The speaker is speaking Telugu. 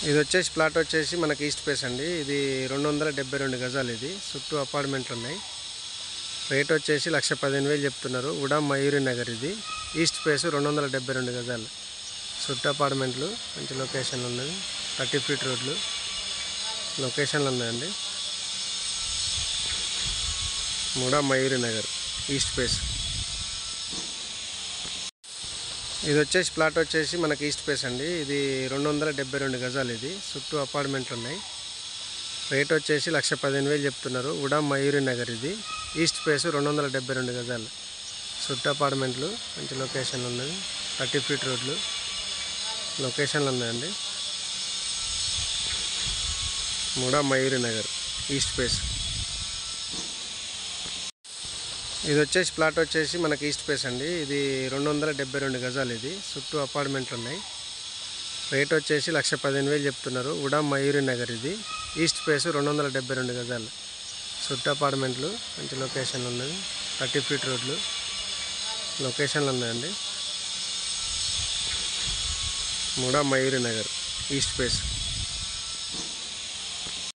ఇది వచ్చేసి ప్లాట్ వచ్చేసి మనకి ఈస్ట్ ఫేస్ అండి. ఇది 272 గజాలు. ఇది చుట్టూ అపార్ట్మెంట్లు ఉన్నాయి. రేట్ వచ్చేసి 1,15,000 చెప్తున్నారు. ఉడా మయూరి నగర్. ఇది ఈస్ట్ ఫేస్ 272 గజాలు. చుట్టూ అపార్ట్మెంట్లు, మంచి లొకేషన్లు ఉన్నాయి. 30 ఫీట్ రోడ్లు లొకేషన్లు ఉన్నాయండి. ఉడా మయూరి నగర్ ఈస్ట్ ఫేస్. ఇది వచ్చేసి ప్లాట్ వచ్చేసి మనకి ఈస్ట్ ఫేస్ అండి. ఇది 272 గజాలు. ఇది చుట్టూ అపార్ట్మెంట్లు ఉన్నాయి. రేట్ వచ్చేసి 1,15,000 చెప్తున్నారు. ఉడా మయూరి నగర్. ఇది ఈస్ట్ ఫేస్ 272 గజాలు. చుట్టూ అపార్ట్మెంట్లు, మంచి లొకేషన్లు ఉన్నాయి. 30 ఫీట్ రోడ్లు లొకేషన్లు ఉన్నాయండి. ఉడా మయూరి నగర్ ఈస్ట్ ఫేస్. ఇది వచ్చేసి ప్లాట్ వచ్చేసి మనకి ఈస్ట్ ఫేస్ అండి. ఇది 272 గజాలు. ఇది చుట్టూ అపార్ట్మెంట్లు ఉన్నాయి. రేట్ వచ్చేసి 1,15,000 చెప్తున్నారు. ఉడా మయూరి నగర్. ఇది ఈస్ట్ ఫేస్ 272 గజాలు. చుట్టూ అపార్ట్మెంట్లు, మంచి లొకేషన్లు ఉన్నాయి. 30 ఫీట్ రోడ్లు లొకేషన్లు ఉన్నాయండి. ఉడా మయూరి నగర్ ఈస్ట్ ఫేస్.